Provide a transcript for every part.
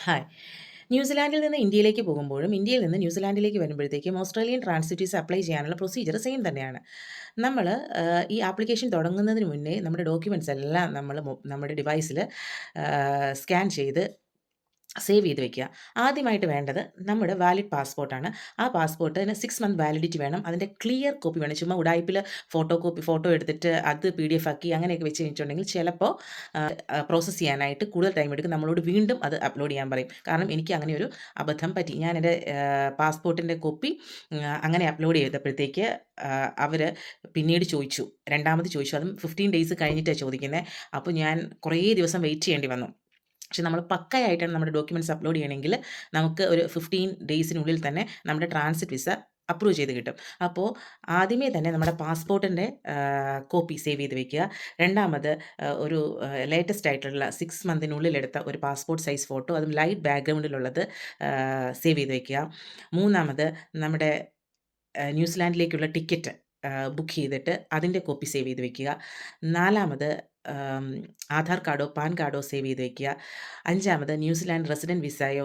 Hi. ന്യൂസിലാൻഡിൽ നിന്ന് ഇന്ത്യയിലേക്ക് പോകുമ്പോഴും, ഇന്ത്യയിൽ നിന്ന് ന്യൂസിലാൻഡിലേക്ക് വരുമ്പോഴത്തേക്കും ഓസ്ട്രേലിയൻ ട്രാൻസിറ്റ് വിസ അപ്ലൈ ചെയ്യാനുള്ള പ്രൊസീജിയർ സെയിം തന്നെയാണ്. നമ്മൾ ഈ ആപ്ലിക്കേഷൻ തുടങ്ങുന്നതിന് മുന്നേ നമ്മുടെ ഡോക്യുമെൻറ്റ്സ് എല്ലാം നമ്മുടെ ഡിവൈസിൽ സ്കാൻ ചെയ്ത് സേവ് ചെയ്ത് വെക്കുക. ആദ്യമായിട്ട് വേണ്ടത് നമ്മുടെ വാലിഡ് പാസ്പോർട്ടാണ്. ആ പാസ്പോർട്ടിന് 6 മന്ത് വാലിഡിറ്റി വേണം. അതിൻ്റെ ക്ലിയർ കോപ്പി വേണം. ചുമ്മാ ഉടായിപ്പിൽ ഫോട്ടോ എടുത്തിട്ട് അത് PDF ആക്കി അങ്ങനെയൊക്കെ വെച്ച് കഴിഞ്ഞിട്ടുണ്ടെങ്കിൽ ചിലപ്പോൾ പ്രോസസ്സ് ചെയ്യാനായിട്ട് കൂടുതൽ ടൈം എടുക്കും. നമ്മളോട് വീണ്ടും അത് അപ്ലോഡ് ചെയ്യാൻ പറയും. കാരണം എനിക്ക് അങ്ങനെ ഒരു അബദ്ധം പറ്റി. ഞാൻ എൻ്റെ പാസ്പോർട്ടിൻ്റെ കോപ്പി അങ്ങനെ അപ്ലോഡ് ചെയ്തപ്പോഴത്തേക്ക് അവർ പിന്നീട് ചോദിച്ചു. രണ്ടാമത് ചോദിച്ചു. അതും 15 ഡേയ്സ് കഴിഞ്ഞിട്ടാണ് ചോദിക്കുന്നത്. അപ്പോൾ ഞാൻ കുറേ ദിവസം വെയിറ്റ് ചെയ്യേണ്ടി വന്നു. പക്ഷെ നമ്മൾ പക്കയായിട്ടാണ് നമ്മുടെ ഡോക്യുമെൻറ്റ്സ് അപ്ലോഡ് ചെയ്യണമെങ്കിൽ നമുക്ക് ഒരു 15 ഡേയ്സിനുള്ളിൽ തന്നെ നമ്മുടെ ട്രാൻസിറ്റ് വിസ അപ്രൂവ് ചെയ്ത് കിട്ടും. അപ്പോൾ ആദ്യമേ തന്നെ നമ്മുടെ പാസ്പോർട്ടിൻ്റെ കോപ്പി സേവ് ചെയ്ത് വെക്കുക. രണ്ടാമത് ഒരു ലേറ്റസ്റ്റ് ആയിട്ടുള്ള 6 മന്തിനുള്ളിൽ എടുത്ത ഒരു പാസ്പോർട്ട് സൈസ് ഫോട്ടോ, അതും ലൈറ്റ് ബാക്ക്ഗ്രൗണ്ടിലുള്ളത് സേവ് ചെയ്ത് വെക്കുക. മൂന്നാമത് നമ്മുടെ ന്യൂസിലാൻഡിലേക്കുള്ള ടിക്കറ്റ് ബുക്ക് ചെയ്തിട്ട് അതിൻ്റെ കോപ്പി സേവ് ചെയ്ത് വെക്കുക. നാലാമത് ആധാർ കാർഡോ പാൻ കാർഡോ സേവ് ചെയ്ത് വെക്കുക. അഞ്ചാമത് ന്യൂസിലാൻഡ് റെസിഡൻറ്റ് വിസയോ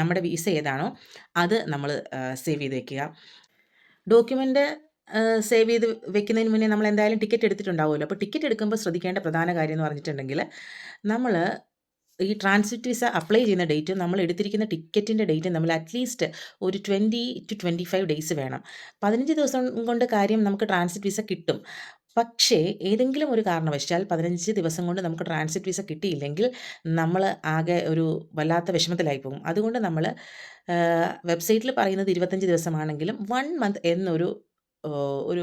നമ്മുടെ വിസ ഏതാണോ അത് നമ്മൾ സേവ് ചെയ്ത് വെക്കുക. ഡോക്യുമെൻ്റ് സേവ് ചെയ്ത് വെക്കുന്നതിന് മുന്നേ നമ്മൾ എന്തായാലും ടിക്കറ്റ് എടുത്തിട്ടുണ്ടാവുമല്ലോ. അപ്പോൾ ടിക്കറ്റ് എടുക്കുമ്പോൾ ശ്രദ്ധിക്കേണ്ട പ്രധാന കാര്യം എന്ന് പറഞ്ഞിട്ടുണ്ടെങ്കിൽ, നമ്മൾ ഈ ട്രാൻസിറ്റ് വിസ അപ്ലൈ ചെയ്യുന്ന ഡേറ്റും നമ്മൾ എടുത്തിരിക്കുന്ന ടിക്കറ്റിൻ്റെ ഡേറ്റും തമ്മിൽ അറ്റ്ലീസ്റ്റ് ഒരു 20 to 25 ഡേയ്സ് വേണം. 15 ദിവസം കൊണ്ട് കാര്യം നമുക്ക് ട്രാൻസിറ്റ് വിസ കിട്ടും. പക്ഷേ ഏതെങ്കിലും ഒരു കാരണവശാൽ 15 ദിവസം കൊണ്ട് നമുക്ക് ട്രാൻസിറ്റ് വിസ കിട്ടിയില്ലെങ്കിൽ നമ്മൾ ആകെ ഒരു വല്ലാത്ത വിഷമത്തിലായി പോകും. അതുകൊണ്ട് നമ്മൾ വെബ്സൈറ്റിൽ പറയുന്നത് 25 ദിവസമാണെങ്കിലും 1 മന്ത് എന്നൊരു ഒരു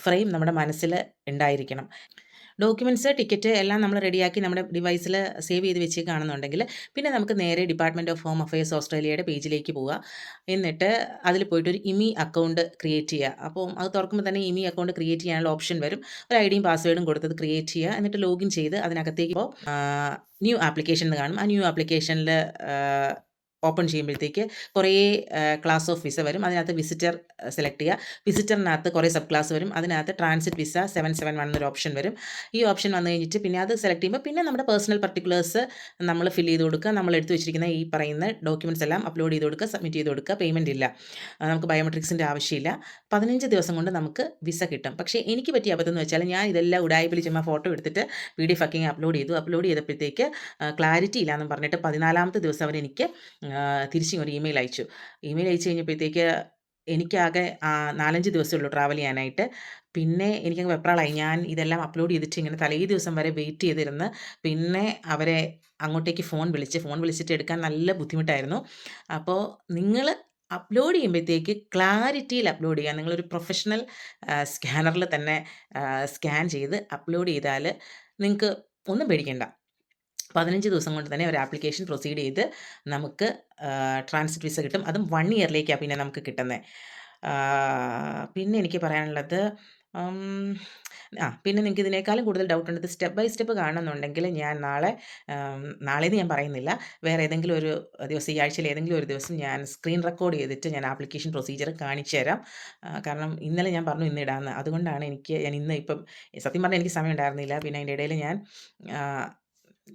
ഫ്രെയിം നമ്മുടെ മനസ്സിൽ ഉണ്ടായിരിക്കണം. ഡോക്യുമെൻറ്റ്സ്, ടിക്കറ്റ് എല്ലാം നമ്മൾ റെഡിയാക്കി നമ്മുടെ ഡിവൈസിൽ സേവ് ചെയ്ത് വെച്ചേക്കുകയാണെന്നുണ്ടെങ്കിൽ പിന്നെ നമുക്ക് നേരെ ഡിപ്പാർട്ട്മെൻറ്റ് ഓഫ് ഹോം അഫയേഴ്സ് ഓസ്ട്രേലിയയുടെ പേജിലേക്ക് പോവുക. എന്നിട്ട് അതിൽ പോയിട്ട് ഒരു ഇമി അക്കൗണ്ട് ക്രിയേറ്റ് ചെയ്യുക. അപ്പോൾ അത് തുറക്കുമ്പോൾ തന്നെ ഇമി അക്കൗണ്ട് ക്രിയേറ്റ് ചെയ്യാനുള്ള ഓപ്ഷൻ വരും. ഒരു ഐഡിയും പാസ്വേഡും കൊടുത്തത് ക്രിയേറ്റ് ചെയ്യുക. എന്നിട്ട് ലോഗിൻ ചെയ്ത് അതിനകത്തേക്ക് ന്യൂ ആപ്ലിക്കേഷൻ എന്ന് കാണും. ആ ന്യൂ ആപ്ലിക്കേഷനിൽ ഓപ്പൺ ചെയ്യുമ്പോഴത്തേക്ക് കുറേ ക്ലാസ് ഓഫ് വിസ വരും. അതിനകത്ത് വിസിറ്റർ സെലക്ട് ചെയ്യുക. വിസിറ്ററിനകത്ത് കുറേ സബ് ക്ലാസ് വരും. അതിനകത്ത് ട്രാൻസിറ്റ് വിസ 771 എന്നൊരു ഓപ്ഷൻ വരും. ഈ ഓപ്ഷൻ വന്നു കഴിഞ്ഞിട്ട് പിന്നെ അത് സെലക്ട് ചെയ്യുമ്പോൾ പിന്നെ നമ്മുടെ പേഴ്സണൽ പർട്ടിക്കുലേഴ്സ് നമ്മൾ ഫില്ല് ചെയ്ത് കൊടുക്കുക. നമ്മൾ എടുത്ത് വെച്ചിരിക്കുന്ന ഈ പറയുന്ന ഡോക്യുമെൻറ്റ്സ് എല്ലാം അപ്ലോഡ് ചെയ്ത് കൊടുക്കുക, സബ്മിറ്റ് ചെയ്ത് കൊടുക്കുക. പേയ്മെൻറ്റ് ഇല്ല. നമുക്ക് ബയോമെട്രിക്സിൻ്റെ ആവശ്യമില്ല. 15 ദിവസം കൊണ്ട് നമുക്ക് വിസ കിട്ടും. പക്ഷേ എനിക്ക് പറ്റിയ അബദ്ധം എന്ന് വെച്ചാൽ ഞാൻ ഇതെല്ലാം ഉടായിപ്പിൽ ചുമ്മാ ഫോട്ടോ എടുത്തിട്ട് PDF ആക്കി അപ്ലോഡ് ചെയ്തപ്പോഴത്തേക്ക് ക്ലാരിറ്റി ഇല്ലയെന്നും പറഞ്ഞിട്ട് 14ാമത്തെ ദിവസം അവരെനിക്ക് തിരിച്ചിങ്ങൊരു ഇമെയിൽ അയച്ചു. ഇമെയിൽ അയച്ചു കഴിഞ്ഞപ്പോഴത്തേക്ക് എനിക്കാകെ 4-5 ദിവസമേ ഉള്ളൂ ട്രാവൽ ചെയ്യാനായിട്ട്. പിന്നെ എനിക്കങ്ങ് വെപ്രാളായി. ഞാൻ ഇതെല്ലാം അപ്ലോഡ് ചെയ്തിട്ട് ഇങ്ങനെ തലേ ദിവസം വരെ വെയിറ്റ് ചെയ്തിരുന്ന് പിന്നെ അവരെ അങ്ങോട്ടേക്ക് ഫോൺ വിളിച്ചിട്ട് എടുക്കാൻ നല്ല ബുദ്ധിമുട്ടായിരുന്നു. അപ്പോൾ നിങ്ങൾ അപ്ലോഡ് ചെയ്യുമ്പോഴത്തേക്ക് ക്ലാരിറ്റിയിൽ അപ്ലോഡ് ചെയ്യുക. നിങ്ങളൊരു പ്രൊഫഷണൽ സ്കാനറിൽ തന്നെ സ്കാൻ ചെയ്ത് അപ്ലോഡ് ചെയ്താൽ നിങ്ങൾക്ക് ഒന്നും പേടിക്കേണ്ട. 15 ദിവസം കൊണ്ട് തന്നെ ഒരു ആപ്ലിക്കേഷൻ പ്രൊസീഡ് ചെയ്ത് നമുക്ക് ട്രാൻസിറ്റ് വിസ കിട്ടും. അതും 1 ഇയറിലേക്കാണ് പിന്നെ നമുക്ക് കിട്ടുന്നത്. പിന്നെ എനിക്ക് പറയാനുള്ളത് പിന്നെ നിങ്ങൾക്ക് ഇതിനേക്കാളും കൂടുതൽ ഡൗട്ട് ഉണ്ട്. ഇത് സ്റ്റെപ്പ് ബൈ സ്റ്റെപ്പ് കാണണമെന്നുണ്ടെങ്കിൽ ഞാൻ നാളെയെന്ന് ഞാൻ പറയുന്നില്ല, വേറെ ഏതെങ്കിലും ഒരു ദിവസം, ഈ ആഴ്ചയിൽ ഏതെങ്കിലും ഒരു ദിവസം ഞാൻ സ്ക്രീൻ റെക്കോർഡ് ചെയ്തിട്ട് ഞാൻ ആപ്ലിക്കേഷൻ പ്രൊസീജിയർ കാണിച്ചു തരാം. കാരണം ഇന്നലെ ഞാൻ പറഞ്ഞു ഇന്ന് ഇടാമെന്ന്. അതുകൊണ്ടാണ് ഞാൻ ഇന്ന് ഇപ്പം സത്യം പറഞ്ഞാൽ എനിക്ക് സമയം ഉണ്ടായിരുന്നില്ല. പിന്നെ അതിൻ്റെ ഇടയിൽ ഞാൻ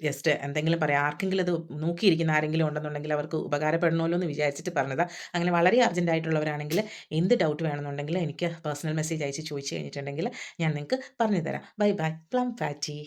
ജസ്റ്റ് എന്തെങ്കിലും പറയാം, ആർക്കെങ്കിലും അത് നോക്കിയിരിക്കുന്ന ആരെങ്കിലും ഉണ്ടെന്നുണ്ടെങ്കിൽ അവർക്ക് ഉപകാരപ്പെടണമല്ലോ എന്ന് വിചാരിച്ചിട്ട് പറഞ്ഞതാണ്. അങ്ങനെ വളരെ അർജൻറ്റായിട്ടുള്ളവരാണെങ്കിൽ എന്ത് ഡൗട്ട് വേണമെന്നുണ്ടെങ്കിൽ എനിക്ക് പേഴ്സണൽ മെസ്സേജ് അയച്ച് ചോദിച്ചു കഴിഞ്ഞിട്ടുണ്ടെങ്കിൽ ഞാൻ നിങ്ങൾക്ക് പറഞ്ഞു തരാം. Bye bye. Plum fatty.